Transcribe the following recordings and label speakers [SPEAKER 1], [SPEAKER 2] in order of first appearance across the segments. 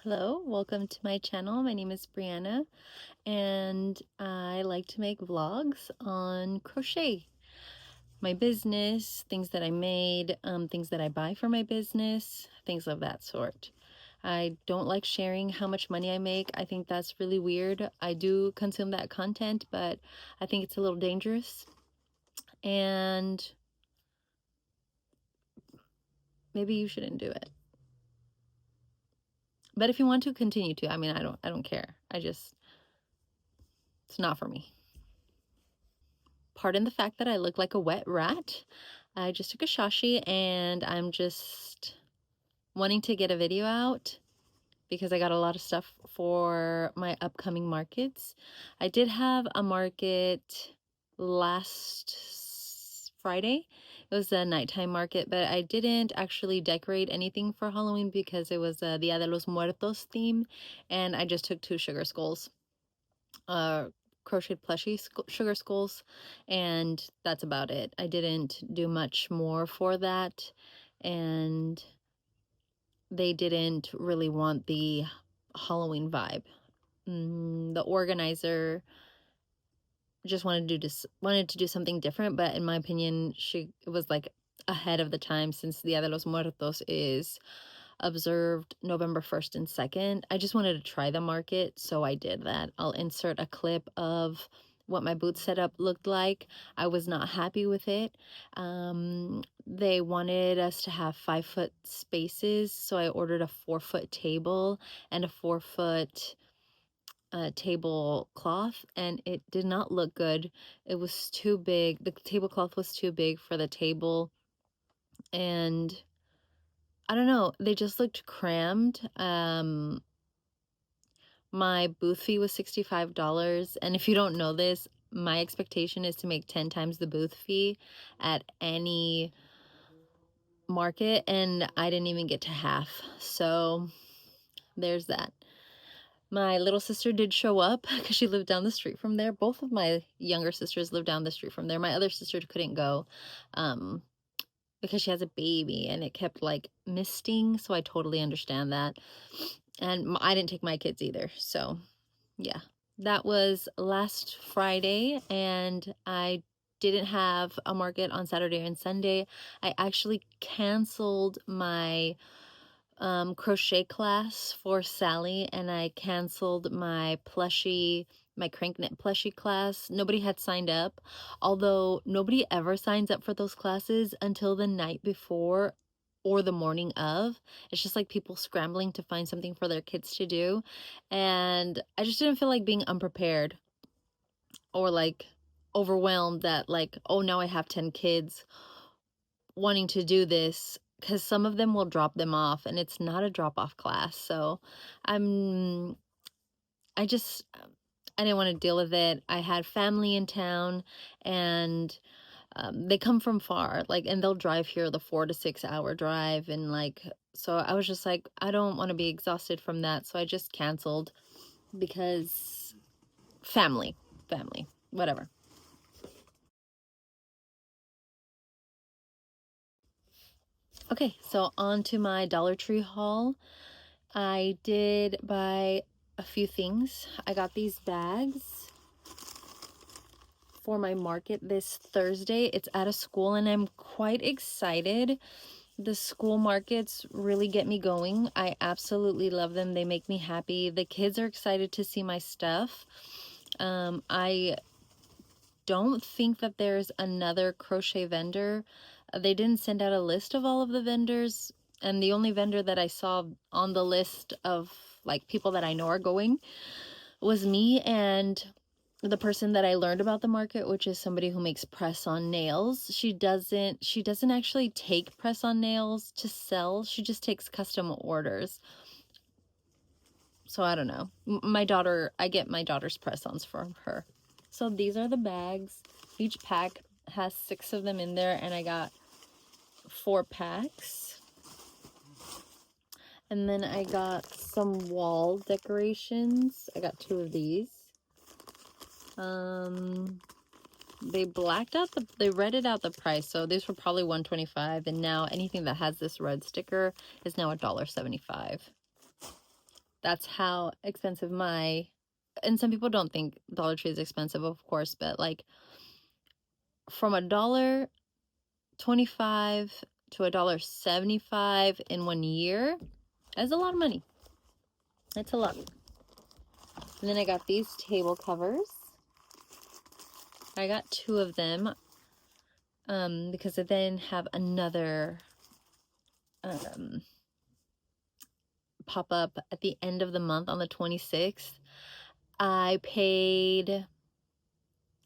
[SPEAKER 1] Hello, welcome to my channel. My name is Brianna and I like to make vlogs on crochet. My business, things that I made, things that I buy for my business, things of that sort. I don't like sharing how much money I make. I think that's really weird. I do consume that content, but I think it's a little dangerous. And maybe you shouldn't do it. But if you want to, continue to. I mean, I don't care. It's not for me. Pardon the fact that I look like a wet rat. I just took a shashi and I'm just wanting to get a video out because I got a lot of stuff for my upcoming markets. I did have a market last Friday. It was a nighttime market, but I didn't actually decorate anything for Halloween because it was a Dia de los Muertos theme, and I just took 2 sugar skulls. Crocheted plushie sugar skulls, and that's about it. I didn't do much more for that, and they didn't really want the Halloween vibe. The organizer just wanted to do something different, but in my opinion, it was like ahead of the time since Dia de los Muertos is observed November 1st and 2nd. I just wanted to try the market, so I did that. I'll insert a clip of what my booth setup looked like. I was not happy with it. They wanted us to have 5-foot spaces, so I ordered a 4-foot table and a 4-foot tablecloth, and it did not look good. It was too big. The tablecloth was too big for the table, and I don't know, they just looked crammed. My booth fee was $65, and if you don't know this, my expectation is to make 10 times the booth fee at any market, and I didn't even get to half. So there's that. My little sister did show up because she lived down the street from there. Both of my younger sisters live down the street from there. My other sister couldn't go because she has a baby and it kept like misting, so I totally understand that. And I didn't take my kids either. So yeah, that was last Friday, and I didn't have a market on Saturday and Sunday. I actually canceled my crochet class for Sally, and I canceled my crank knit plushie class. Nobody had signed up, although nobody ever signs up for those classes until the night before or the morning of. It's just like people scrambling to find something for their kids to do, and I just didn't feel like being unprepared or like overwhelmed that like, oh, now I have 10 kids wanting to do this, because some of them will drop them off and it's not a drop off class. So I'm I just I didn't want to deal with it. I had family in town, and they come from far, like, and they'll drive here the 4 to 6 hour drive, and like, so I was just like, I don't want to be exhausted from that, so I just canceled because family, whatever. Okay, so on to my Dollar Tree haul. I did buy a few things. I got these bags for my market this Thursday. It's at a school and I'm quite excited. The school markets really get me going. I absolutely love them. They make me happy. The kids are excited to see my stuff. I don't think that there's another crochet vendor. They didn't send out a list of all of the vendors, and the only vendor that I saw on the list of like people that I know are going was me and the person that I learned about the market, which is somebody who makes press-on nails. She doesn't actually take press-on nails to sell. She just takes custom orders. So I don't know. I get my daughter's press-ons from her. So these are the bags. Each pack has 6 of them in there, and I got 4 packs. And then I got some wall decorations. I got 2 of these. They redded out the price, so these were probably $1.25, and now anything that has this red sticker is now $1.75. That's how expensive my, and some people don't think Dollar Tree is expensive, of course, but like from $1.25 to $1.75 in 1 year, that's a lot of money. That's a lot. And then I got these table covers. I got 2 of them because I then have another pop up at the end of the month on the 26th. I paid,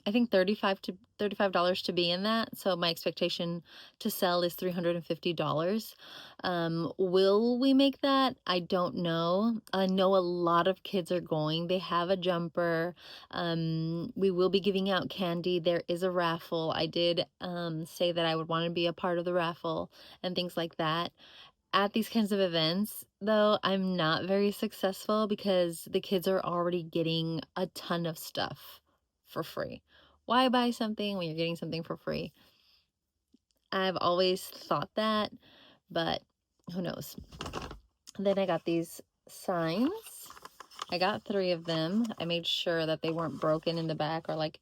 [SPEAKER 1] I think $35 to be in that. So my expectation to sell is $350. Will we make that? I don't know. I know a lot of kids are going. They have a jumper. We will be giving out candy. There is a raffle. I did say that I would want to be a part of the raffle and things like that. At these kinds of events, though, I'm not very successful because the kids are already getting a ton of stuff for free. Why buy something when you're getting something for free? I've always thought that, but who knows? Then I got these signs. I got 3 of them. I made sure that they weren't broken in the back or like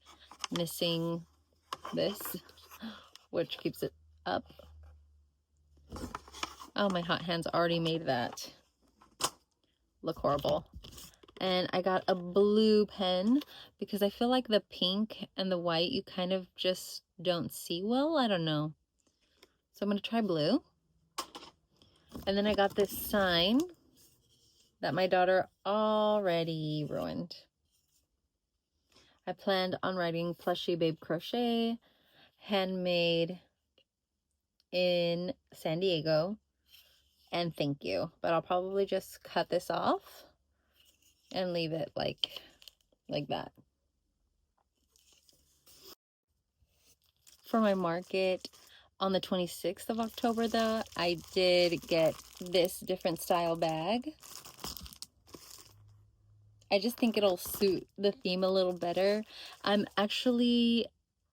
[SPEAKER 1] missing this, which keeps it up. Oh, my hot hands already made that look horrible. And I got a blue pen because I feel like the pink and the white you kind of just don't see well. I don't know. So I'm going to try blue. And then I got this sign that my daughter already ruined. I planned on writing Plushie Babe Crochet, handmade in San Diego, and thank you. But I'll probably just cut this off and leave it like that. For my market on the 26th of October, though, I did get this different style bag. I just think it'll suit the theme a little better. I'm actually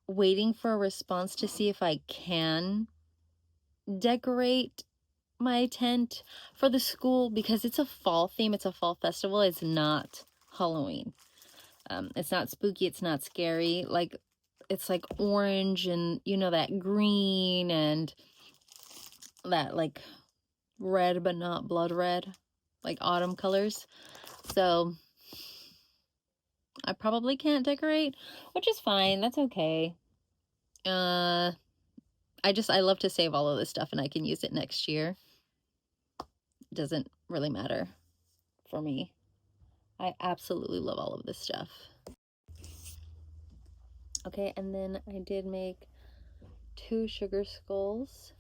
[SPEAKER 1] waiting for a response to see if I can decorate my tent for the school because it's a fall theme. It's a fall festival. It's not Halloween. It's not spooky. It's not scary. Like, it's like orange and, you know, that green and that like red but not blood red, like autumn colors. So I probably can't decorate, which is fine. That's okay. I love to save all of this stuff and I can use it next year. Doesn't really matter for me. I absolutely love all of this stuff. Okay, and then I did make 2 sugar skulls,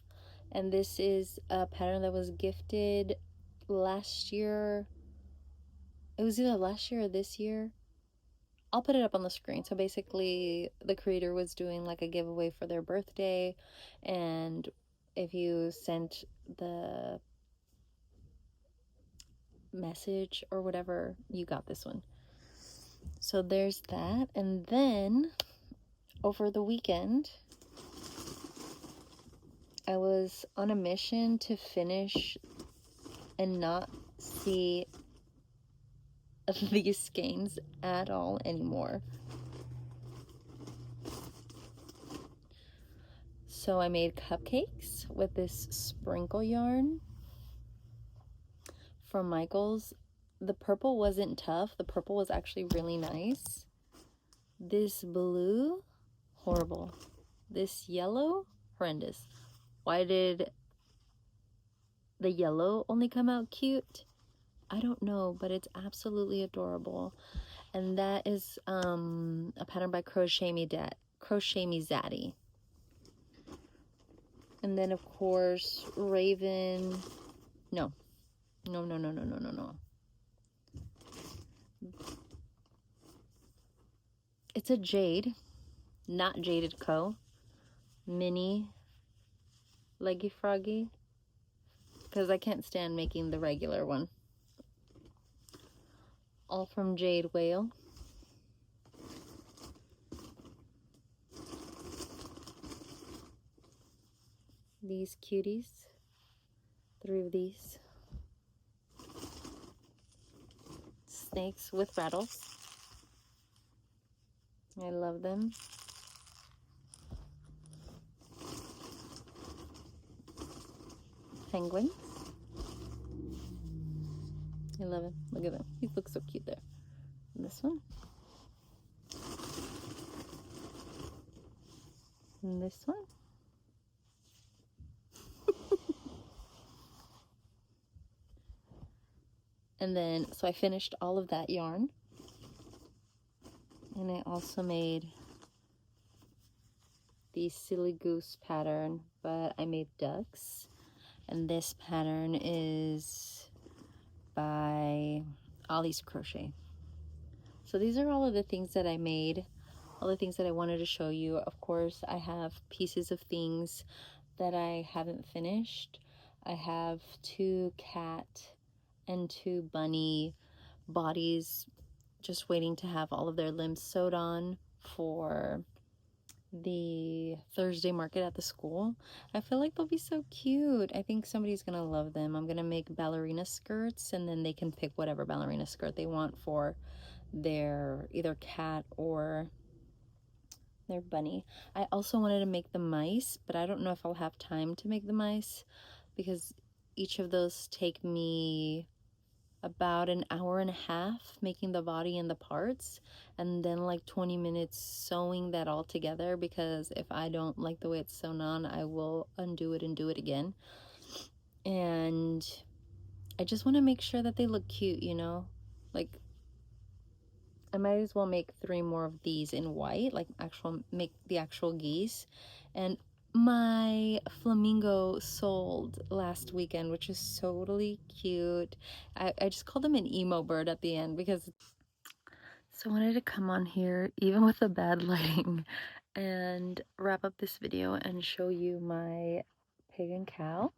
[SPEAKER 1] and this is a pattern that was gifted last year. It was either last year or this year. I'll put it up on the screen. So basically, the creator was doing like a giveaway for their birthday, and if you sent the message or whatever, you got this one. So there's that. And then over the weekend, I was on a mission to finish and not see these skeins at all anymore. So I made cupcakes with this sprinkle yarn from Michaels. The purple wasn't tough. The purple was actually really nice. This blue, horrible. This yellow, horrendous. Why did the yellow only come out cute? I don't know, but it's absolutely adorable. And that is a pattern by Crochet Me Zaddy. And then of course Raven. No. It's a Jade, not Jaded Co. Mini Leggy Froggy, because I can't stand making the regular one. All from Jade Whale. These cuties. 3 of these. snakes with rattles. I love them. Penguins. I love him. Look at him. He looks so cute there. And this one. And this one. And then, so I finished all of that yarn. And I also made the silly goose pattern, but I made ducks. And this pattern is by Ollie's Crochet. So these are all of the things that I made, all the things that I wanted to show you. Of course, I have pieces of things that I haven't finished. I have 2 cat and 2 bunny bodies just waiting to have all of their limbs sewed on for the Thursday market at the school. I feel like they'll be so cute. I think somebody's gonna love them. I'm gonna make ballerina skirts, and then they can pick whatever ballerina skirt they want for their either cat or their bunny. I also wanted to make the mice, but I don't know if I'll have time to make the mice because each of those take me about an hour and a half making the body and the parts, and then like 20 minutes sewing that all together, because if I don't like the way it's sewn on, I will undo it and do it again. And I just want to make sure that they look cute, you know, like I might as well make 3 more of these in white, like make the actual geese. And my flamingo sold last weekend, which is totally cute. I just called him an emo bird at the end because so I wanted to come on here even with the bad lighting and wrap up this video and show you my pig and cow.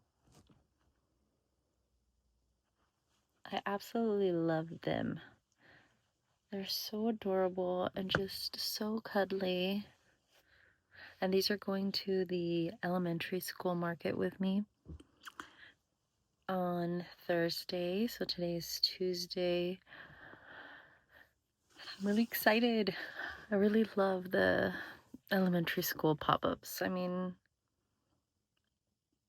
[SPEAKER 1] I absolutely love them. They're so adorable and just so cuddly. And these are going to the elementary school market with me on Thursday. So today is Tuesday. I'm really excited. I really love the elementary school pop-ups. I mean,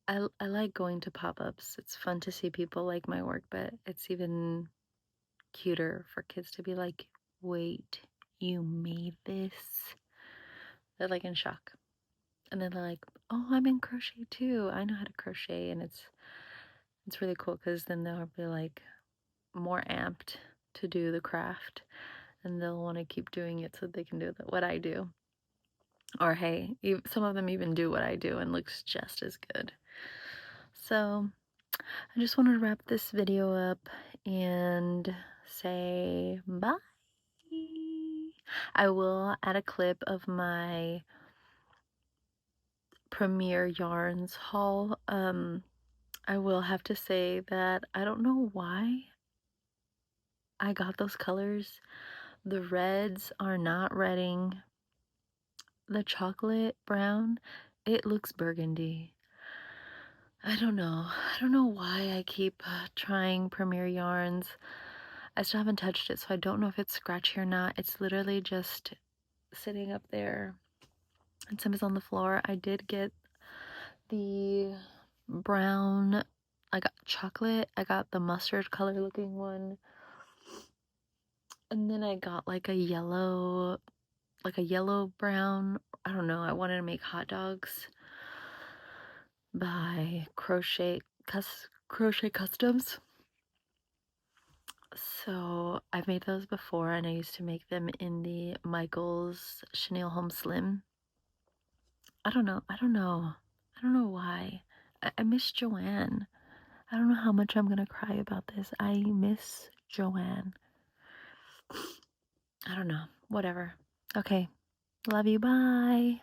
[SPEAKER 1] I like going to pop-ups. It's fun to see people like my work, but it's even cuter for kids to be like, wait, you made this? They're like in shock. And then they're like, oh, I'm in crochet too. I know how to crochet. And it's really cool because then they'll be like more amped to do the craft, and they'll want to keep doing it so they can do what I do. Or hey, some of them even do what I do and looks just as good. So I just wanted to wrap this video up and say bye. I will add a clip of my Premier Yarns haul. I will have to say that I don't know why I got those colors. The reds are not redding. The chocolate brown, it looks burgundy. I don't know. I don't know why I keep trying Premier Yarns. I still haven't touched it, so I don't know if it's scratchy or not. It's literally just sitting up there and some is on the floor. I did get the brown, I got chocolate, I got the mustard color looking one, and then I got like a yellow brown. I don't know, I wanted to make hot dogs by Crochet Customs. So I've made those before, and I used to make them in the Michael's Chenille Home Slim. I don't know why. I miss Joanne. I don't know how much I'm gonna cry about this. I miss Joanne. I don't know. Whatever. Okay. Love you. Bye.